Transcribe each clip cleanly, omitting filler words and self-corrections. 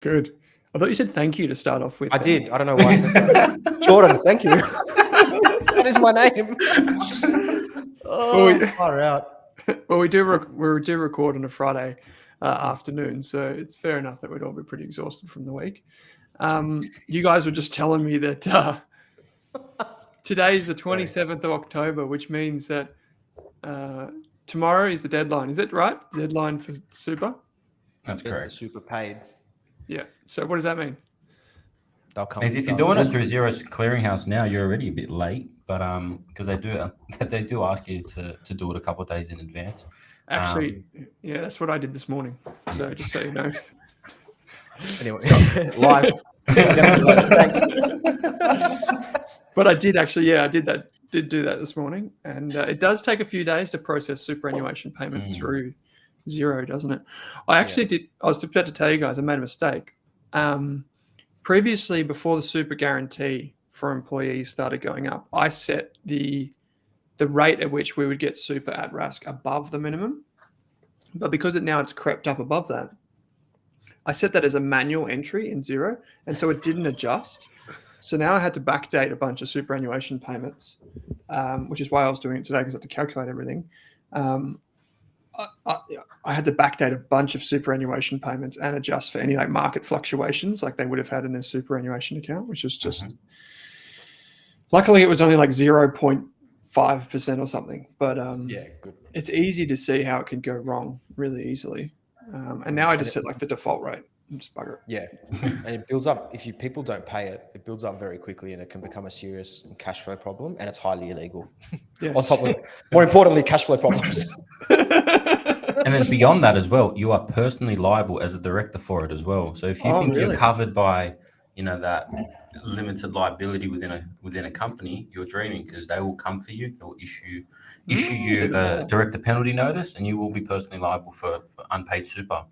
Good. I thought you said thank you to start off with. I did. I don't know why I said that. Jordan, thank you. That is my name. Oh, far out. Well, we do record on a Friday afternoon, so it's fair enough that we'd all be pretty exhausted from the week. You guys were just telling me that today's the 27th of October, which means that tomorrow is the deadline. Is it right? The deadline for super? That's correct. Super paid. Yeah. So what does that mean? They'll come. If you're doing it through Xero's clearinghouse now, you're already a bit late. But because they do ask you to do it a couple of days in advance. Actually, yeah, that's what I did this morning. So just so you know. Anyway, live. Thanks. But I did actually, I did do that this morning, and it does take a few days to process superannuation payments through Xero, doesn't it? I actually I was about to tell you guys I made a mistake. Previously, before the super guarantee for employees started going up, I set the rate at which we would get super at Rask above the minimum. But because it's crept up above that, I set that as a manual entry in Xero, and so it didn't adjust. So now I had to backdate a bunch of superannuation payments, which is why I was doing it today, because I had to calculate everything. I had to backdate a bunch of superannuation payments and adjust for any market fluctuations like they would have had in their superannuation account, which was just luckily it was only 0.5% or something. But good. It's easy to see how it can go wrong really easily. And now I just set the default rate and just bugger it. Yeah, and it builds up. If people don't pay it, it builds up very quickly, and it can become a serious cash flow problem, and it's highly illegal. Yes. On top of, more importantly, cash flow problems. And then beyond that as well, you are personally liable as a director for it as well. So if you think you're covered by, that limited liability within a company, you're dreaming, because they will come for you. They'll issue you a director penalty notice, and you will be personally liable for unpaid super.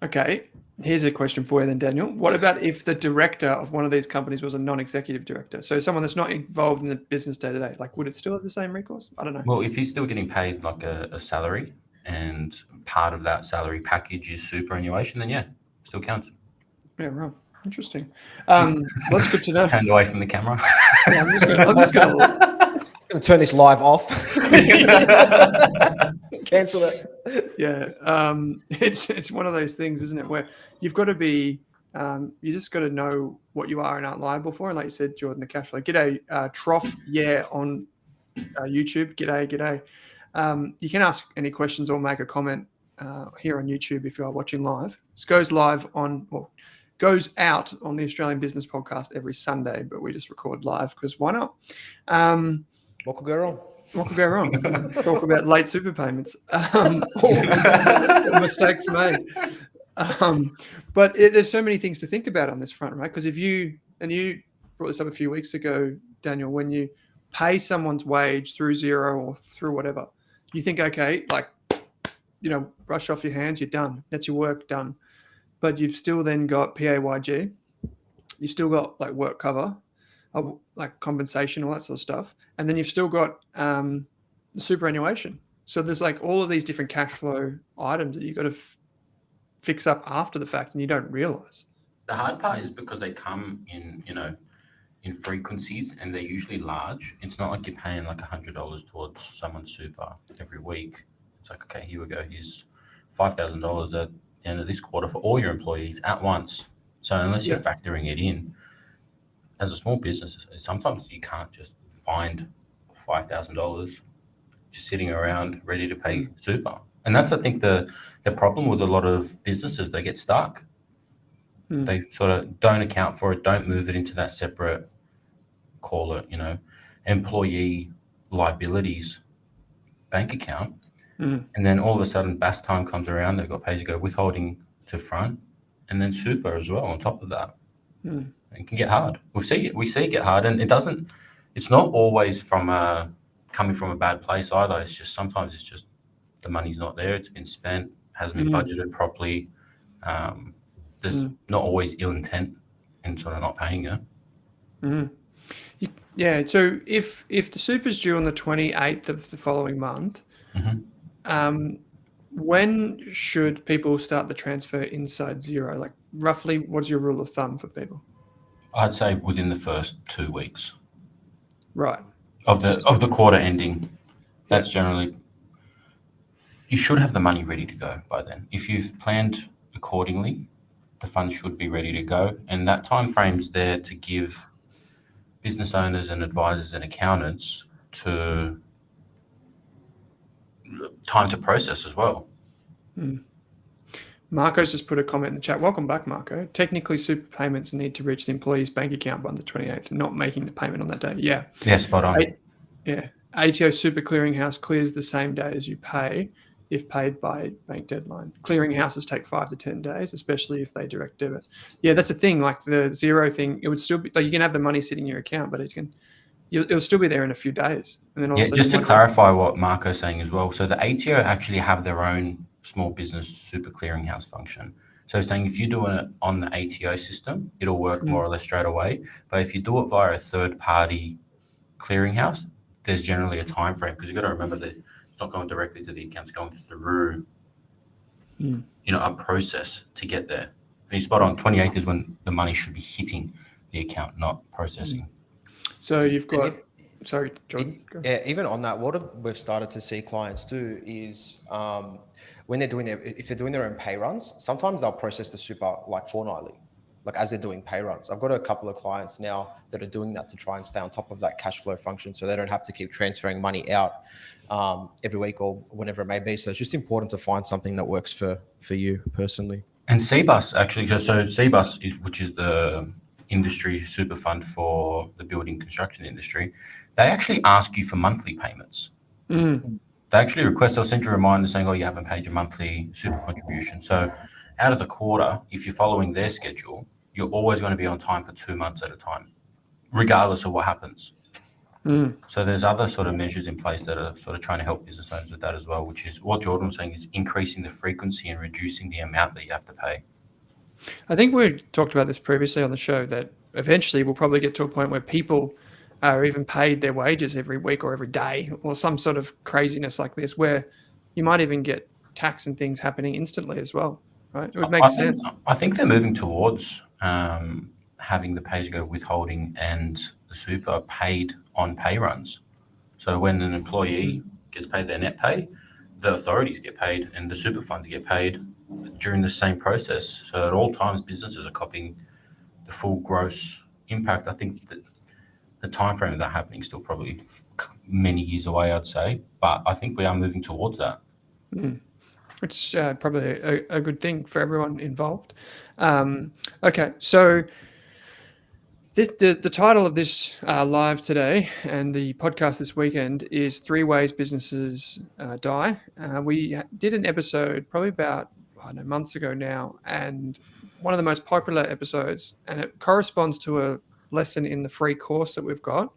Okay, here's a question for you then, Daniel. What about if the director of one of these companies was a non-executive director? So someone that's not involved in the business day to day, would it still have the same recourse? I don't know. Well, if he's still getting paid a salary, and part of that salary package is superannuation, then still counts. Yeah, right. Interesting. That's good to know. Turned away from the camera. Yeah, I'm just going to turn this live off. Cancel it. Yeah, it's one of those things, isn't it, where you've got to be, you just got to know what you are and aren't liable for. And like you said, Jordan, the cash flow. G'day, Trough, on YouTube. G'day. You can ask any questions or make a comment here on YouTube if you are watching live. This goes out on the Australian Business Podcast every Sunday, but we just record live because why not? What could go wrong? What could go wrong? Talk about late super payments, mistakes made. But there's so many things to think about on this front, right? Because you brought this up a few weeks ago, Daniel, when you pay someone's wage through Xero or through whatever, you think, okay, brush off your hands, you're done. That's your work done. But you've still then got PAYG. You still got work cover, compensation, all that sort of stuff. And then you've still got the superannuation. So there's all of these different cash flow items that you've got to fix up after the fact, and you don't realize. The hard part is because they come in, in frequencies, and they're usually large. It's not like you're paying $100 towards someone's super every week. It's okay, here we go. Here's $5,000 at the end of this quarter for all your employees at once. So unless you're factoring it in, as a small business, sometimes you can't just find $5,000 just sitting around ready to pay super. And that's, I think, the problem with a lot of businesses. They get stuck. They sort of don't account for it, don't move it into that separate, call it, employee liabilities bank account. And then all of a sudden, BAS time comes around, they've got pay-as-you-go withholding to front, and then super as well on top of that. It can get hard. We see it get hard, and it's not always from coming from a bad place either. It's just sometimes it's just the money's not there. It's been spent, hasn't been budgeted properly. There's not always ill intent in sort of not paying you. Yeah. So if the super's due on the 28th of the following month, when should people start the transfer inside Xero? roughly, what's your rule of thumb for people? I'd say within the first 2 weeks Right. of the quarter ending. That's generally, you should have the money ready to go by then. If you've planned accordingly, the funds should be ready to go, and that time frame's there to give business owners and advisors and accountants time to process as well. Marco's just put a comment in the chat. Welcome back, Marco. Technically, super payments need to reach the employee's bank account by the 28th, not making the payment on that day. Yeah. Yeah, spot on. ATO Super Clearinghouse clears the same day as you pay if paid by bank deadline. Clearinghouses take 5 to 10 days, especially if they direct debit. Yeah, that's the thing. Like the Xero thing, it would still be like you can have the money sitting in your account, but it'll still be there in a few days. And then also just to clarify what Marco's saying as well. So the ATO actually have their own small business super clearinghouse function. So saying if you're doing it on the ATO system, it'll work more or less straight away. But if you do it via a third party clearinghouse, there's generally a time frame because you've got to remember that it's not going directly to the account, it's going through a process to get there. And you're spot on, 28th is when the money should be hitting the account, not processing. So you've got sorry, Jordan. Even on that, what we've started to see clients do is when if they're doing their own pay runs, sometimes they'll process the super like fortnightly, like as they're doing pay runs. I've got a couple of clients now that are doing that to try and stay on top of that cash flow function so they don't have to keep transferring money out every week or whenever it may be. So it's just important to find something that works for you personally. And CBUS actually, so CBUS which is the industry super fund for the building construction industry, they actually ask you for monthly payments. They actually request, they'll send you a reminder saying, oh, you haven't paid your monthly super contribution. So out of the quarter, if you're following their schedule, you're always going to be on time for 2 months at a time, regardless of what happens. So there's other sort of measures in place that are sort of trying to help business owners with that as well, which is what Jordan was saying is increasing the frequency and reducing the amount that you have to pay. I think we talked about this previously on the show that eventually we'll probably get to a point where people are even paid their wages every week or every day or some sort of craziness like this where you might even get tax and things happening instantly as well, right? It would make sense. I think they're moving towards having the pay-as-you-go withholding and the super paid on pay runs. So when an employee gets paid their net pay, the authorities get paid and the super funds get paid during the same process. So at all times, businesses are copying the full gross impact. I think that the time frame of that happening is still probably many years away, I'd say. But I think we are moving towards that. Which is probably a good thing for everyone involved. Okay, so the title of this live today and the podcast this weekend is 3 Ways Businesses Die. We did an episode probably about months ago now, and one of the most popular episodes, and it corresponds to a lesson in the free course that we've got.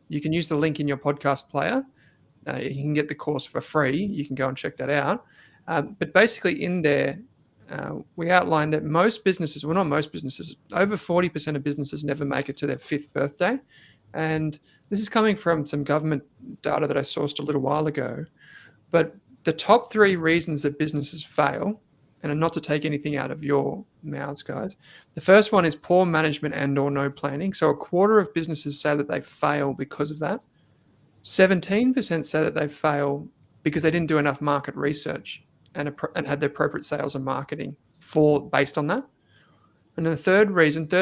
You can use the link in your podcast player. You can get the course for free. You can go and check that out. But basically in there, we outlined that most businesses, well, not most businesses, over 40% of businesses never make it to their 5th birthday. And this is coming from some government data that I sourced a little while ago. But the top 3 reasons that businesses fail, and not to take anything out of your mouths, guys. The first one is poor management and or no planning. So a quarter of businesses say that they fail because of that. 17% say that they fail because they didn't do enough market research and had the appropriate sales and marketing based on that. And the third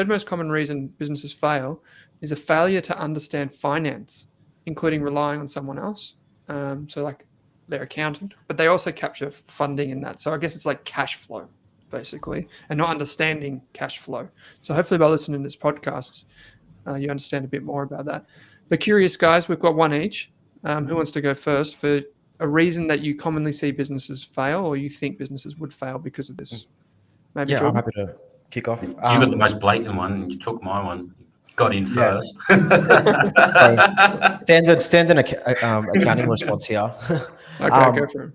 most common reason businesses fail is a failure to understand finance, including relying on someone else. So like their accountant, but they also capture funding in that. So I guess it's like cash flow, basically, and not understanding cash flow. So hopefully by listening to this podcast, you understand a bit more about that. But curious, guys, we've got one each. Who wants to go first for a reason that you commonly see businesses fail or you think businesses would fail because of this? Maybe Yeah, Jordan? I'm happy to kick off. You got the most blatant one and you took my one. Got in first. Standard accounting response here. Okay, go for it.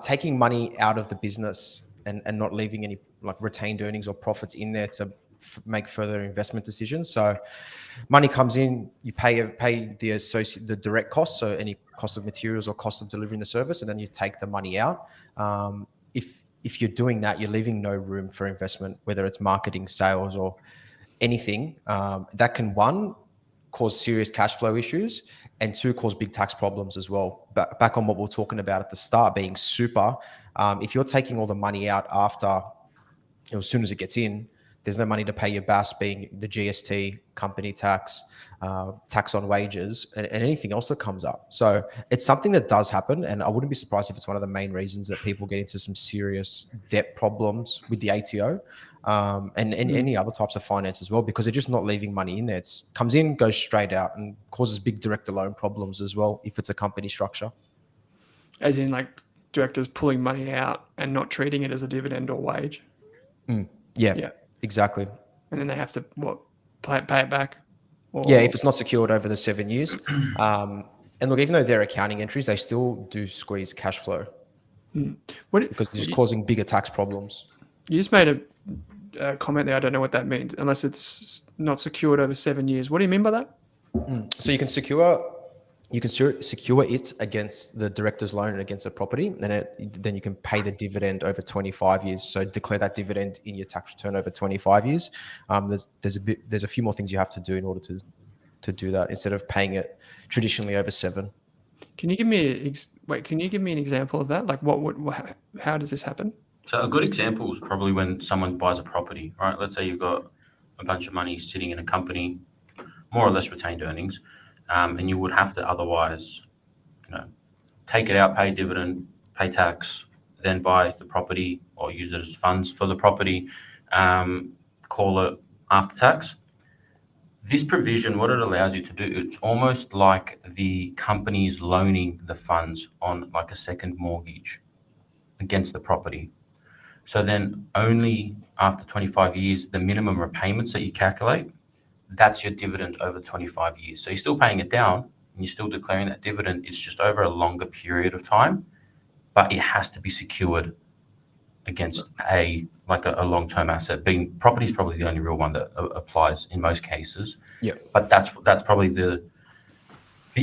Taking money out of the business and not leaving any like retained earnings or profits in there to make further investment decisions. So money comes in, you pay the direct costs, so any cost of materials or cost of delivering the service, and then you take the money out. If if you're doing that, you're leaving no room for investment, whether it's marketing, sales, or anything. That can, one, cause serious cash flow issues, and two, cause big tax problems as well. But back on what we were talking about at the start, being super, if you're taking all the money out after, as soon as it gets in, there's no money to pay your BAS, being the GST, company tax, tax on wages, and anything else that comes up. So it's something that does happen, and I wouldn't be surprised if it's one of the main reasons that people get into some serious debt problems with the ATO, and any other types of finance as well, because they're just not leaving money in there. It comes in, goes straight out, and causes big director loan problems as well if it's a company structure. As in, like, directors pulling money out and not treating it as a dividend or wage. Yeah, exactly. And then they have to pay it back. If it's not secured over the 7 years. And look, even though they're accounting entries, they still do squeeze cash flow because it's just causing bigger tax problems. You just made a comment there. I don't know what that means, unless it's not secured over 7 years. What do you mean by that? So you can secure it against the director's loan and against a property, and then you can pay the dividend over 25 years. So declare that dividend in your tax return over 25 years. There's a few more things you have to do in order to do that, instead of paying it traditionally over 7. Can you give me an example of that? Like, how does this happen? So a good example is probably when someone buys a property, right? Let's say you've got a bunch of money sitting in a company, more or less retained earnings, and you would have to otherwise, take it out, pay dividend, pay tax, then buy the property or use it as funds for the property, call it after tax. This provision, what it allows you to do, it's almost like the company's loaning the funds on like a second mortgage against the property. So then only after 25 years, the minimum repayments that you calculate, that's your dividend over 25 years. So you're still paying it down and you're still declaring that dividend. It's just over a longer period of time, but it has to be secured against a long-term asset. Being property is probably the only real one that applies in most cases. Yeah. But that's probably the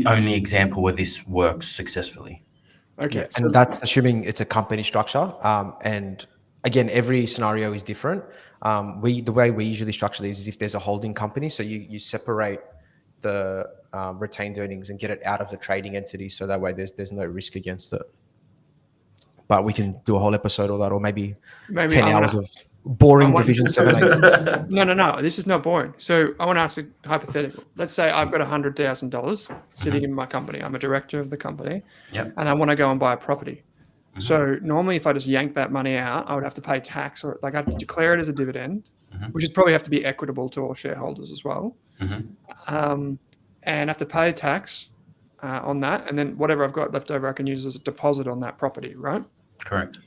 only example where this works successfully. Okay. And that's assuming it's a company structure. And again, every scenario is different. The way we usually structure these is if there's a holding company, so you separate the retained earnings and get it out of the trading entity, so that way there's no risk against it. But we can do a whole episode on that, or maybe 10 hours of boring Division 7. No. This is not boring. So I want to ask a hypothetical. Let's say I've got $100,000 sitting in my company. I'm a director of the company, Yep. and I want to go and buy a property. So normally, if I just yank that money out, I would have to pay tax, or I have to declare it as a dividend, which would probably have to be equitable to all shareholders as well. And have to pay tax on that, and then whatever I've got left over, I can use as a deposit on that property, right? Correct.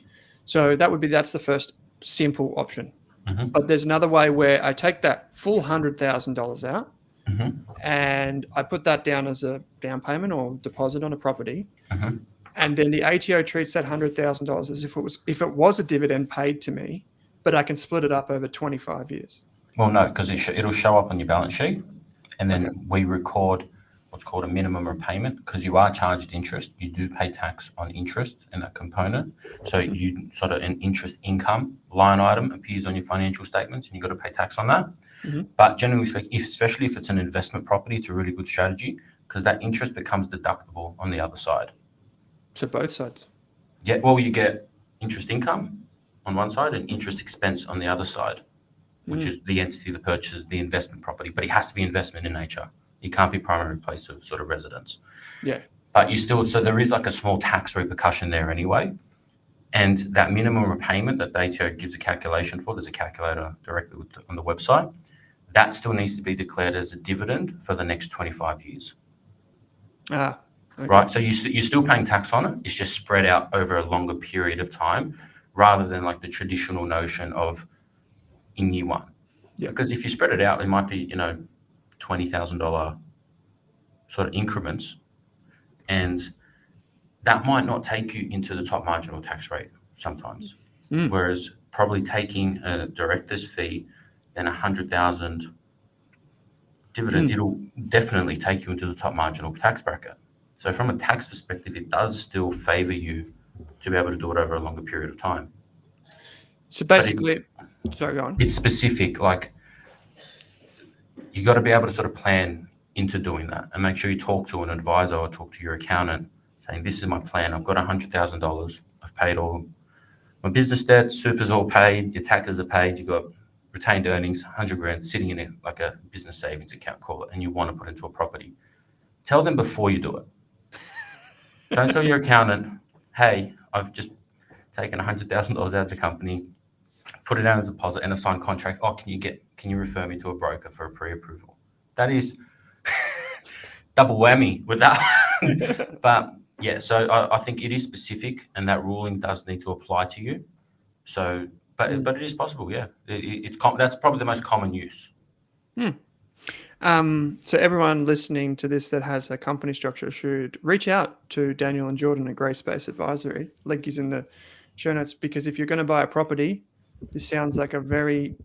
So that's the first simple option. But there's another way where I take that full $100,000 out and I put that down as a down payment or deposit on a property. And then the ATO treats that $100,000 as if it was a dividend paid to me, but I can split it up over 25 years. Well, no, because it'll show up on your balance sheet, and then we record what's called a minimum repayment, because you are charged interest. You do pay tax on interest in that component. So you sort of an interest income line item appears on your financial statements, and you've got to pay tax on that. But generally speaking, especially if it's an investment property, it's a really good strategy, because that interest becomes deductible on the other side. So both sides. Yeah, well, you get interest income on one side and interest expense on the other side, which is the entity that purchases the investment property, but it has to be investment in nature. It can't be primary place of sort of residence. Yeah. But so there is like a small tax repercussion there anyway. And that minimum repayment that the ATO gives a calculation for, there's a calculator directly on the website, that still needs to be declared as a dividend for the next 25 years. Okay. Right, so you're still paying tax on it. It's just spread out over a longer period of time, rather than like the traditional notion of in year one. Yeah. Because if you spread it out, it might be $20,000 sort of increments, and that might not take you into the top marginal tax rate sometimes. Whereas probably taking a director's fee, then 100,000 dividend, it'll definitely take you into the top marginal tax bracket. So from a tax perspective, it does still favor you to be able to do it over a longer period of time. So basically, sorry, go on. It's specific. Like, you got to be able to sort of plan into doing that and make sure you talk to an advisor or talk to your accountant saying, this is my plan. I've got $100,000. I've paid all my business debt, super's all paid, your taxes are paid, you've got retained earnings, 100 grand sitting in it like a business savings account, call it, and you want to put into a property. Tell them before you do it. Don't tell your accountant, hey, I've just taken $100,000 out of the company, put it down as a deposit and a signed contract. Oh, can you refer me to a broker for a pre-approval? That is double whammy with that. But yeah, so I think it is specific, and that ruling does need to apply to you. So, but it is possible. Yeah, that's probably the most common use. So everyone listening to this that has a company structure should reach out to Daniel and Jordan at Grey Space Advisory. Link is in the show notes, because if you're going to buy a property, this sounds like a very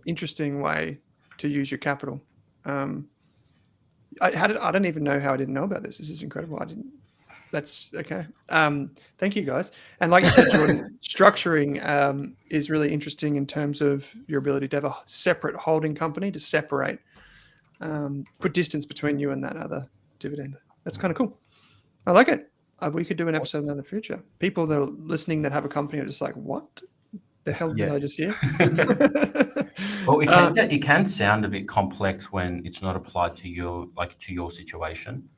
interesting way to use your capital. I don't even know how I didn't know about this. This is incredible. That's okay. Thank you guys. And like you said, Jordan, structuring is really interesting in terms of your ability to have a separate holding company to separate, put distance between you and that other dividend. That's kind of cool. I like it. We could do an episode in the future. People that are listening that have a company are just like, what the hell did I just hear? Well, it can sound a bit complex when it's not applied to your situation.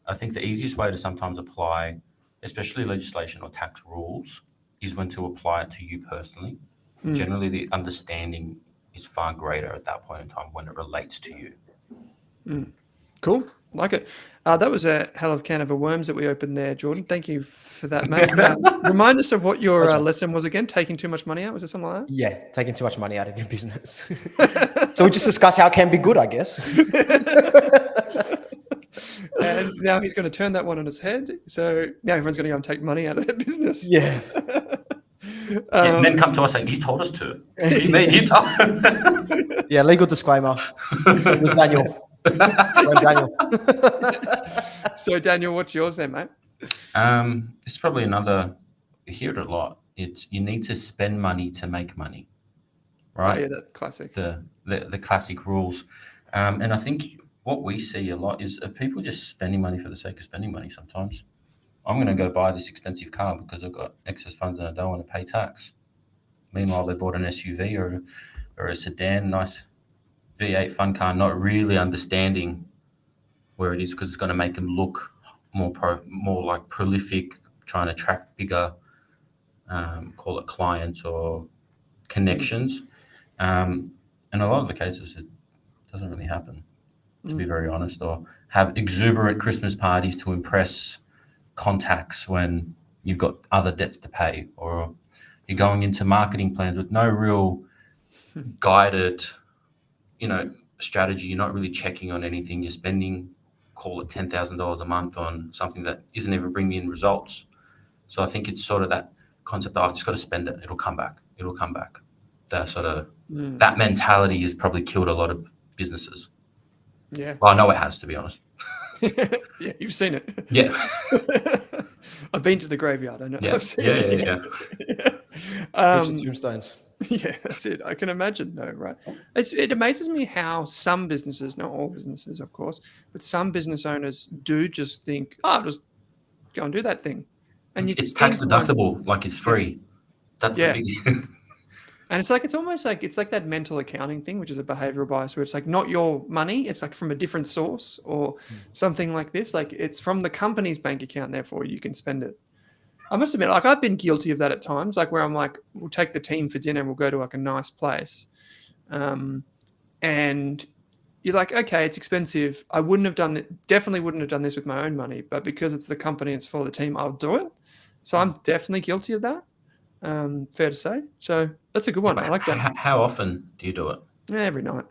I think the easiest way to sometimes apply, especially legislation or tax rules, is when to apply it to you personally. Generally, the understanding is far greater at that point in time when it relates to you. Cool. Like it. That was a hell of a can of worms that we opened there, Jordan. Thank you for that, mate. Remind us of what your lesson was again. Taking too much money out? Was it something like that? Yeah, taking too much money out of your business. So we just discussed how it can be good, I guess. And now he's going to turn that one on its head. So now everyone's going to go and take money out of their business. Yeah. And then come to us saying, you told us to. You told. Yeah, legal disclaimer. It was Daniel. Daniel. So Daniel, what's yours then, mate? It's probably another, you hear it a lot. You need to spend money to make money. Right? Oh, yeah, that classic. The classic rules. And I think what we see a lot is people just spending money for the sake of spending money sometimes. I'm going to go buy this expensive car because I've got excess funds and I don't want to pay tax. Meanwhile, they bought an SUV or a sedan, nice V8 fun car, not really understanding where it is because it's going to make them look more like prolific, trying to attract bigger, call it clients or connections. And a lot of the cases, it doesn't really happen, to be very honest, or have exuberant Christmas parties to impress contacts when you've got other debts to pay, or you're going into marketing plans with no real guided, strategy. You're not really checking on anything. You're spending, call it $10,000 a month on something that isn't ever bringing in results. So I think it's sort of that concept of, I've just got to spend it. It'll come back. That sort of, that mentality has probably killed a lot of businesses. Yeah. Well, I know it has, to be honest. Yeah, you've seen it. Yeah. I've been to the graveyard. I know. Yeah. I've seen it. Tombstones. Yeah, that's it. I can imagine though, right? It amazes me how some businesses, not all businesses, of course, but some business owners do just think, oh, just go and do that thing. And it's tax deductible, like it's free. That's the big. And it's almost like it's like that mental accounting thing, which is a behavioral bias, where it's like not your money, it's like from a different source or something like this. Like it's from the company's bank account, therefore you can spend it. I must admit, like I've been guilty of that at times, like where I'm like, we'll take the team for dinner, we'll go to like a nice place. And you're like, okay, it's expensive. I definitely wouldn't have done this with my own money, but because it's the company, it's for the team, I'll do it. So I'm definitely guilty of that. Fair to say. So that's a good one. I like that. How often do you do it? Every night.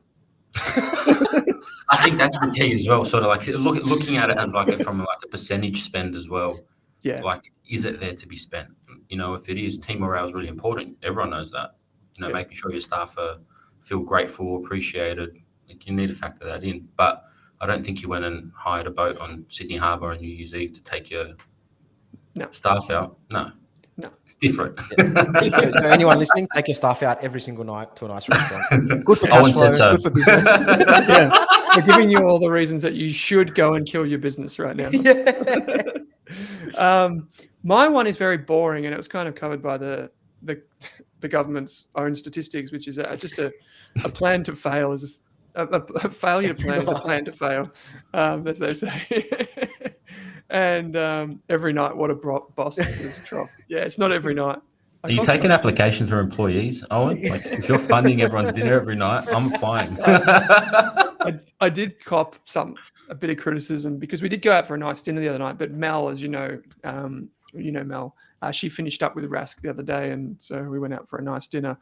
I think that's the key as well. Sort of like looking at it as from a percentage spend as well. Yeah. Like, is it there to be spent? If it is, team morale is really important. Everyone knows that. Making sure your staff feel grateful, appreciated. Like you need to factor that in. But I don't think you went and hired a boat on Sydney Harbour on New Year's Eve to take your staff out. No. No. It's different. So anyone listening, take your staff out every single night to a nice restaurant. Good for cash Owen flow, said so. good for business. Yeah, we're giving you all the reasons that you should go and kill your business right now. My one is very boring, and it was kind of covered by the government's own statistics, which is just a plan to fail is a failure to plan is a plan to fail, as they say. And every night, what a boss is trough. Yeah, it's not every night. Are you taking applications from employees, Owen? Like, if you're funding everyone's dinner every night, I'm applying. I did cop a bit of criticism because we did go out for a nice dinner the other night. But Mel, as you know Mel, she finished up with Rask the other day, and so we went out for a nice dinner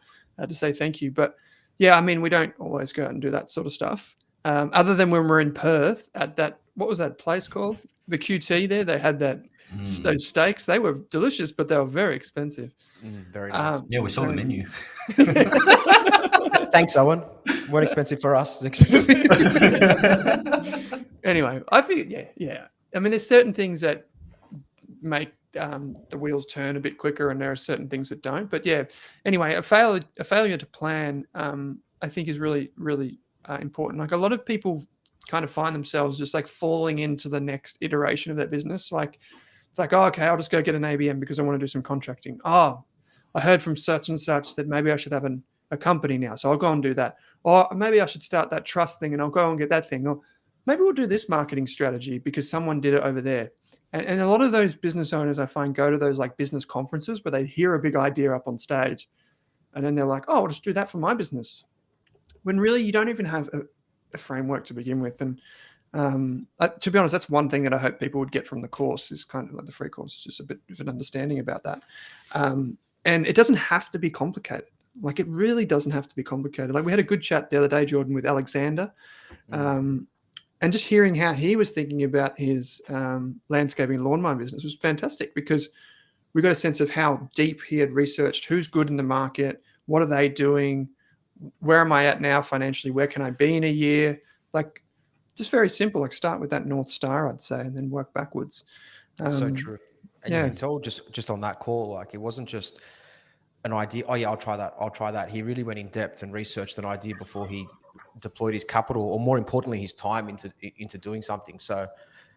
to say thank you. But yeah, I mean, we don't always go out and do that sort of stuff. Other than when we're in Perth at that, what was that place called? The QT there. They had those steaks. They were delicious, but they were very expensive. Very nice. Yeah, we saw the menu. Thanks, Owen. Weren't expensive for us. Expensive. Anyway, I think yeah. I mean, there's certain things that make the wheels turn a bit quicker, and there are certain things that don't. But yeah, anyway, a failure to plan, I think, is really, really important. Like, a lot of people kind of find themselves just like falling into the next iteration of their business. Like, it's like, oh, okay, I'll just go get an ABM because I want to do some contracting. Oh, I heard from such and such that maybe I should have a company now, so I'll go and do that. Or maybe I should start that trust thing and I'll go and get that thing. Or maybe we'll do this marketing strategy because someone did it over there. And a lot of those business owners, I find, go to those like business conferences where they hear a big idea up on stage, and then they're like, oh, I'll just do that for my business. When really you don't even have a framework to begin with. And to be honest, that's one thing that I hope people would get from the course, is kind of like the free course, is just a bit of an understanding about that. And it doesn't have to be complicated. Like, it really doesn't have to be complicated. Like, we had a good chat the other day, Jordan, with Alexander. And just hearing how he was thinking about his landscaping and lawn mowing business was fantastic, because we got a sense of how deep he had researched who's good in the market, what are they doing, where am I at now financially, where can I be in a year. Like, just very simple. Like, start with that North Star, I'd say, and then work backwards. That's so true. And you can tell just on that call, like, it wasn't just an idea. Oh yeah, I'll try that. He really went in depth and researched an idea before he deployed his capital, or more importantly, his time into doing something. So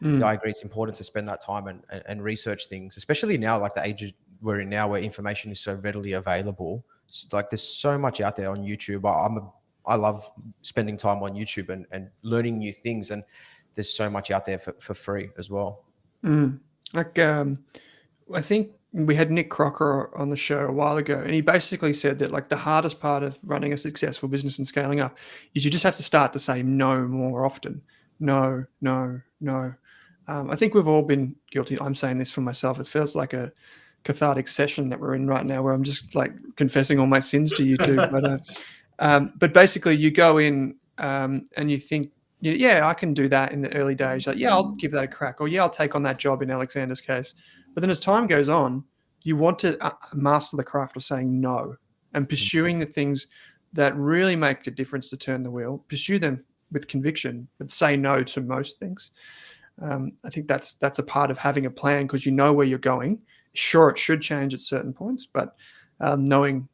yeah, I agree. It's important to spend that time and research things, especially now, like the age we're in now, where information is so readily available. Like, there's so much out there on YouTube. I love spending time on YouTube and learning new things. And there's so much out there for free as well. Like, I think we had Nick Crocker on the show a while ago, and he basically said that, like, the hardest part of running a successful business and scaling up is you just have to start to say no more often. No. I think we've all been guilty. I'm saying this for myself. It feels like a cathartic session that we're in right now, where I'm just like confessing all my sins to you two. But basically, you go in and you think, yeah, I can do that in the early days. Like, yeah, I'll give that a crack. Or yeah, I'll take on that job in Alexander's case. But then as time goes on, you want to master the craft of saying no and pursuing the things that really make a difference to turn the wheel. Pursue them with conviction, but say no to most things. I think that's a part of having a plan, because you know where you're going. Sure, it should change at certain points, but knowing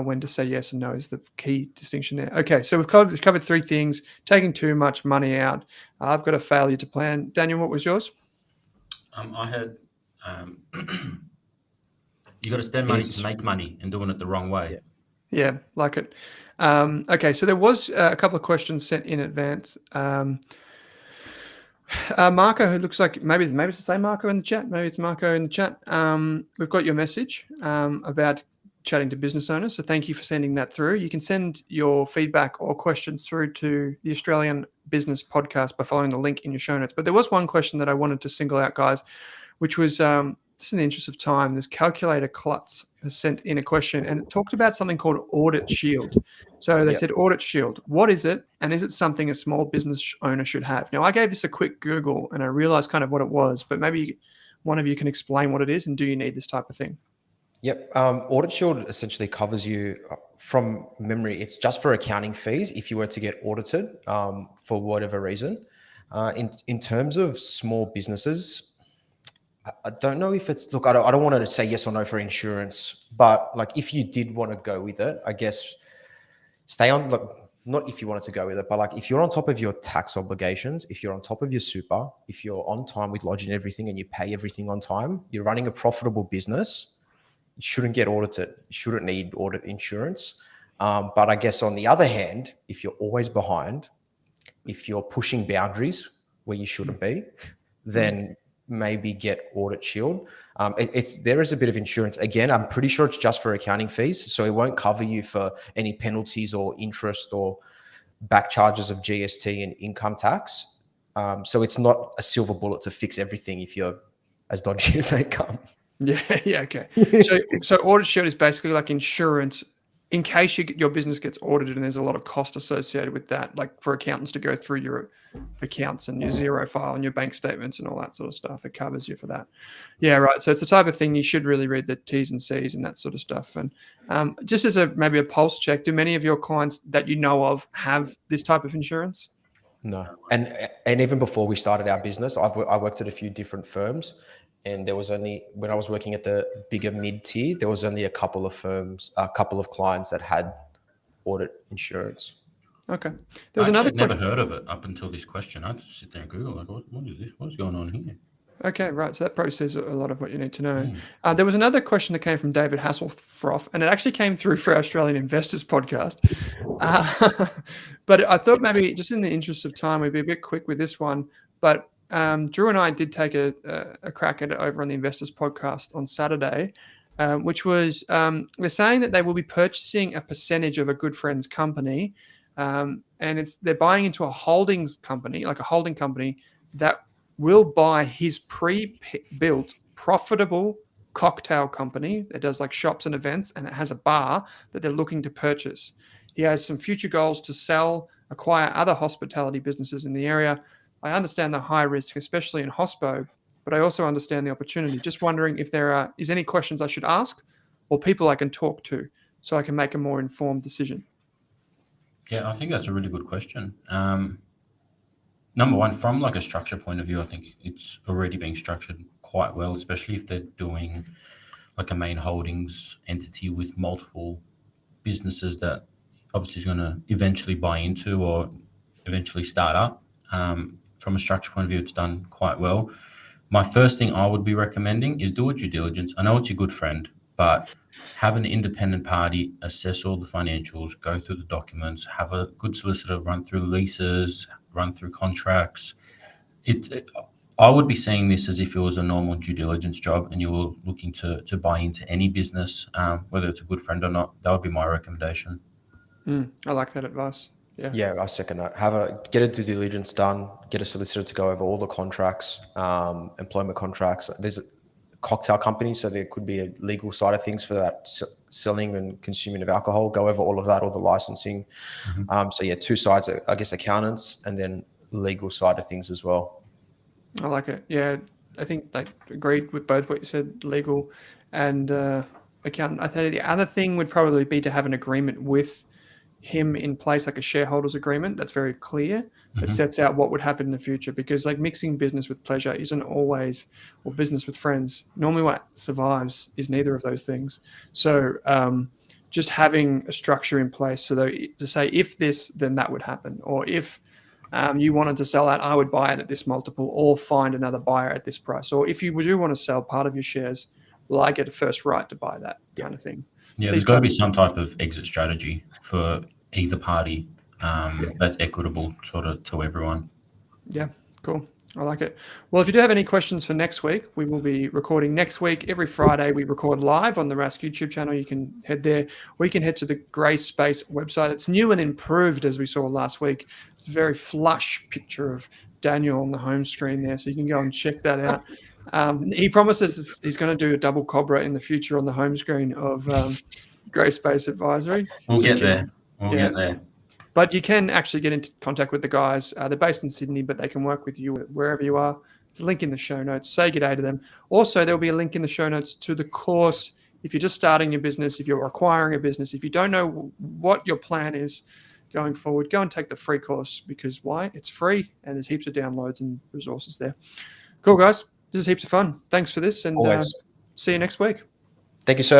when to say yes and no is the key distinction there. Okay, so we've covered three things. Taking too much money out. I've got a failure to plan. Daniel, what was yours? I had you got to spend money to make money, and doing it the wrong way. Yeah, like it. Okay, so there was a couple of questions sent in advance. Marco, who looks like maybe it's the same Marco in the chat. Maybe it's Marco in the chat. We've got your message about chatting to business owners. So thank you for sending that through. You can send your feedback or questions through to the Australian Business Podcast by following the link in your show notes. But there was one question that I wanted to single out, guys, which was just in the interest of time. This Calculator Klutz has sent in a question, and it talked about something called Audit Shield. So they said, Audit Shield, what is it? And is it something a small business owner should have? Now, I gave this a quick Google and I realized kind of what it was, but maybe one of you can explain what it is, and do you need this type of thing? Yep. Audit Shield essentially covers you, from memory, it's just for accounting fees if you were to get audited for whatever reason. In terms of small businesses, I don't know if it's, look, I don't want to say yes or no for insurance, but like if you did want to go with it, I guess stay on, look, not if you wanted to go with it, but like if you're on top of your tax obligations, if you're on top of your super, if you're on time with lodging everything and you pay everything on time, you're running a profitable business, you shouldn't get audited. You shouldn't need audit insurance. But I guess on the other hand, if you're always behind, if you're pushing boundaries where you shouldn't be, then maybe get audit shield. There is a bit of insurance. Again, I'm pretty sure it's just for accounting fees, so it won't cover you for any penalties or interest or back charges of GST and income tax. So it's not a silver bullet to fix everything if you're as dodgy as they come. Yeah, yeah, okay. So audit shield is basically like insurance in case your business gets audited and there's a lot of cost associated with that, like for accountants to go through your accounts and your zero file and your bank statements and all that sort of stuff. It covers you for that. Yeah, right. So it's the type of thing you should really read the T's and C's and that sort of stuff. And just as maybe a pulse check, do many of your clients that you know of have this type of insurance? No. And even before we started our business, I worked at a few different firms. And there was only, when I was working at the bigger mid-tier, there was only a couple of firms, a couple of clients that had audit insurance. Okay. There was another never heard of it up until this question. I'd sit there and Google, like, what is this? What's going on here? Okay, right. So that probably says a lot of what you need to know. There was another question that came from David Hasselfroth, and it actually came through for our Australian Investors podcast. But I thought maybe just in the interest of time, we'd be a bit quick with this one. But Drew and I did take a crack at it over on the Investors podcast on Saturday, which was they're saying that they will be purchasing a percentage of a good friend's company, and they're buying into a holdings company, like a holding company that will buy his pre-built profitable cocktail company that does like shops and events, and it has a bar that they're looking to purchase. He has some future goals to acquire other hospitality businesses in the area. I understand the high risk, especially in hospo, but I also understand the opportunity. Just wondering if there is any questions I should ask or people I can talk to so I can make a more informed decision. Yeah, I think that's a really good question. Number one, from like a structure point of view, I think it's already being structured quite well, especially if they're doing like a main holdings entity with multiple businesses that obviously is going to eventually buy into or eventually start up. From a structure point of view, it's done quite well. My first thing I would be recommending is do a due diligence. I know it's your good friend, but have an independent party assess all the financials, go through the documents, have a good solicitor run through leases, run through contracts. I would be seeing this as if it was a normal due diligence job and you were looking to buy into any business, whether it's a good friend or not. That would be my recommendation. I like that advice. Yeah, I second that. Get a due diligence done, get a solicitor to go over all the contracts, employment contracts. There's a cocktail company, so there could be a legal side of things for that selling and consuming of alcohol. Go over all of that, all the licensing. So yeah, two sides, I guess, accountants and then legal side of things as well. I like it. Yeah, I think I agreed with both what you said, legal and accountant. I think the other thing would probably be to have an agreement with him in place, like a shareholders agreement that's very clear, that sets out what would happen in the future, because like mixing business with pleasure isn't always, or business with friends, normally what survives is neither of those things. So just having a structure in place so that to say if this, then that would happen, or if you wanted to sell that, I would buy it at this multiple or find another buyer at this price, or if you do want to sell part of your shares, will I get a first right to buy that kind of thing. Yeah, there's got to be some type of exit strategy for either party that's equitable sort of to everyone. Yeah, cool. I like it. Well, if you do have any questions for next week, we will be recording next week. Every Friday, we record live on the Rask YouTube channel. You can head there. We can head to the Grey Space website. It's new and improved, as we saw last week. It's a very flush picture of Daniel on the home screen there, so you can go and check that out. He promises he's going to do a double Cobra in the future on the home screen of Grey Space Advisory. We'll get there. But you can actually get into contact with the guys. They're based in Sydney, but they can work with you wherever you are. There's a link in the show notes. Say good day to them. Also, there'll be a link in the show notes to the course. If you're just starting your business, if you're acquiring a business, if you don't know what your plan is going forward, go and take the free course, because why? It's free and there's heaps of downloads and resources there. Cool, guys. This is heaps of fun. Thanks for this, and Always. see you next week. Thank you, sir.